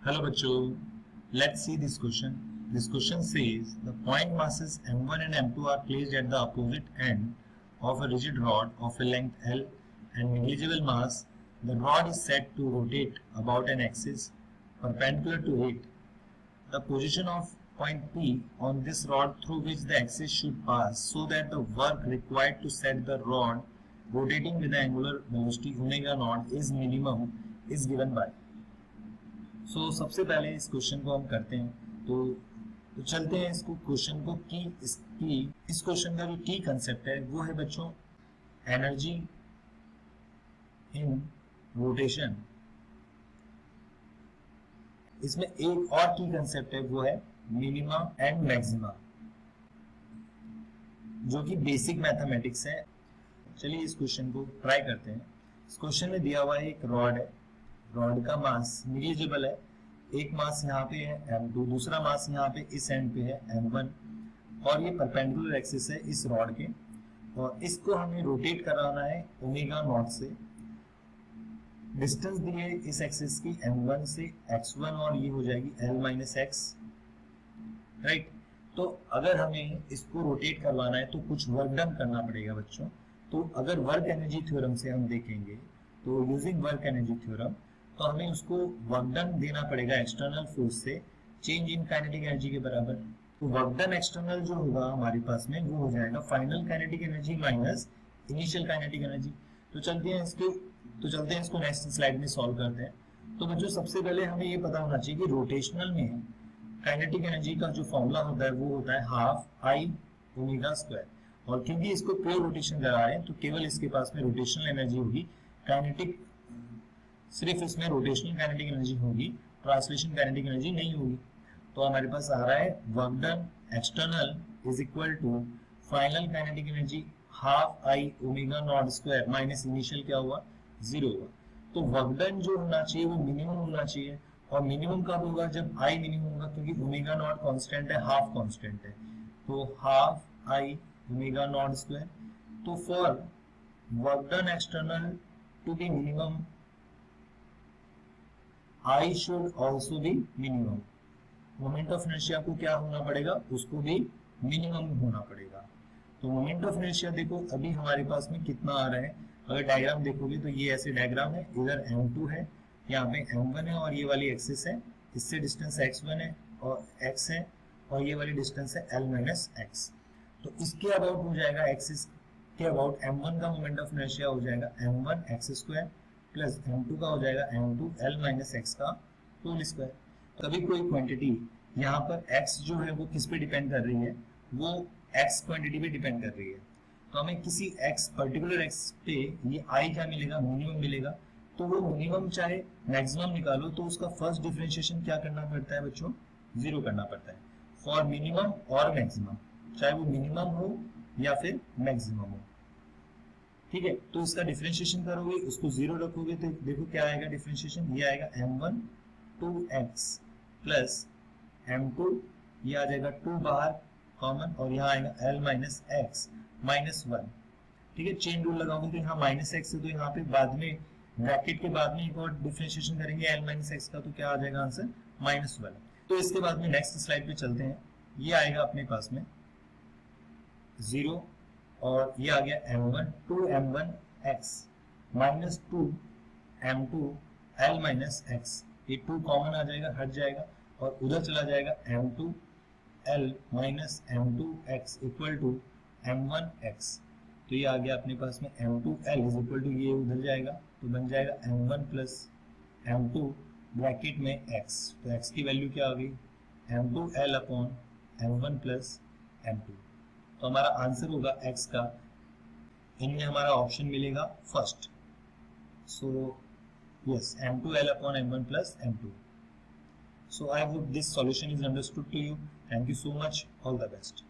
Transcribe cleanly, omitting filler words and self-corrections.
Hello बच्चों, let's see this question. This question says the point masses m1 and m2 are placed at the opposite end of a rigid rod of a length L and negligible mass. The rod is set to rotate about an axis perpendicular to it. The position of point P on this rod through which the axis should pass so that the work required to set the rod rotating with the angular velocity omega naught is minimum is given by. सबसे पहले इस question को हम करते हैं तो चलते हैं इसको क्वेश्चन को की इस क्वेश्चन का जो की कंसेप्ट है वो है बच्चों एनर्जी इन रोटेशन। इसमें एक और की कंसेप्ट है वो है मिनिमा एंड मैक्सिमा जो कि बेसिक मैथमेटिक्स है। चलिए इस क्वेश्चन को ट्राई करते हैं। इस क्वेश्चन में दिया हुआ है एक रॉड है, रॉड का मास निग्लिजिबल है, एक मास यहाँ पे है m2, दूसरा मास यहाँ पे इस एंड पे है m1 और ये परपेंडिकुलर एक्सिस है इस रॉड के और इसको हमें रोटेट कराना है ओमेगा नॉट से। डिस्टेंस दी है इस एक्सिस की m1 से x1 और ये हो जाएगी l माइनस x, राइट। तो अगर हमें इसको रोटेट करवाना है तो कुछ वर्क डन करना पड़ेगा बच्चों। तो अगर वर्क एनर्जी थ्योरम से हम देखेंगे तो यूजिंग वर्क एनर्जी थ्योरम तो हमें उसको वर्क डन देना पड़ेगा एक्सटर्नल फोर्स से चेंज इन काइनेटिक एनर्जी के बराबर। तो वर्क डन एक्सटर्नल जो होगा हमारे पास में वो हो जाएगा final kinetic energy minus initial kinetic energy. तो चलते हैं इसको नेक्स्ट स्लाइड में सॉल्व करते हैं। तो बच्चों सबसे पहले हमें ये पता होना चाहिए कि रोटेशनल में काइनेटिक एनर्जी का जो फॉर्मूला होता है वो होता है हाफ आई ओमेगा स्क्वायर और क्योंकि इसको प्योर रोटेशन करा रहे हैं तो केवल इसके पास में रोटेशनल एनर्जी होगी, काइनेटिक सिर्फ इसमें रोटेशनल काइनेटिक एनर्जी होगी, ट्रांसलेशन काइनेटिक एनर्जी नहीं होगी। तो हमारे पास आ रहा है work done external is equal to final kinetic energy half I omega not square minus initial क्या हुआ 0 हुआ। तो वर्क डन जो होना चाहिए वो मिनिमम होना चाहिए और मिनिमम कब होगा जब आई मिनिमम होगा क्योंकि ओमेगा नॉट कांस्टेंट है, हाफ कांस्टेंट है। तो half I omega not square. तो for work done external to be minimum I should also be minimum। Moment of inertia को क्या होना पड़ेगा, उसको भी मिनिमम होना पड़ेगा। तो मोमेंट ऑफ इनर्शिया देखो अभी हमारे पास में कितना आ रहा है, अगर डायग्राम देखोगे तो ये ऐसे डायग्राम है, इधर m2 है, यहाँ पे m1 है और ये वाली एक्सिस है, इससे डिस्टेंस x1 है और x है और ये वाली डिस्टेंस है l माइनस x। तो इसके अबाउट हो जाएगा एक्सिस के अबाउट m1 का मोमेंट ऑफ इनर्शिया हो जाएगा m1 x square plus m2 का हो जाएगा m2 l माइनस x का होल स्क्वायर। कभी कोई क्वांटिटी यहाँ पर x जो है वो किस पे डिपेंड कर रही है, वो x क्वांटिटी पे डिपेंड कर रही है। तो हमें किसी x पर्टिकुलर x पे ये i क्या मिलेगा, मिनिमम मिलेगा। तो वो मिनिमम चाहे मैक्सिमम निकालो तो उसका फर्स्ट डिफरेंशिएशन क्या करना पड़ता है बच्चों, 0 करना पड़ता है फॉर मिनिमम और मैक्सिमम, चाहे वो मिनिमम हो या फिर मैक्सिमम हो, ठीक है। तो इसका डिफरेंशिएशन करोगे, उसको 0 रखोगे तो देखो क्या आएगा डिफरेंशिएशन, ये आएगा m1 2x प्लस m2, ये आ जाएगा 2 बाहर कॉमन और यहाँ आएगा l माइनस x माइनस 1, ठीक है। चेन रूल लगाओगे तो यहाँ माइनस x है तो यहाँ पे बाद में ब्रैकेट के बाद में एक और डिफरेंशिएशन करेंगे l माइनस x का, तो क्या आ जाएगा आंसर माइनस 1। तो इसके बाद में नेक्स्ट स्लाइड पे चलते हैं। ये आएगा अपने पास में 0 और ये आ गया m1 2m1 x minus 2 m2 l minus x, ये 2 कॉमन आ जाएगा, हट जाएगा और उधर चला जाएगा m2 l minus m2 x equal to m1 x। तो ये आ गया अपने पास में m2 l is equal to ये उधर जाएगा तो बन जाएगा m1 प्लस m2 ब्रैकेट में x। तो x की वैल्यू क्या आ गई, m2 l upon m1 plus m2। तो हमारा आंसर होगा x का, इनमें हमारा ऑप्शन मिलेगा first. So yes m2l upon m1 plus m2। So I hope this solution is understood to you. Thank you so much. All the best.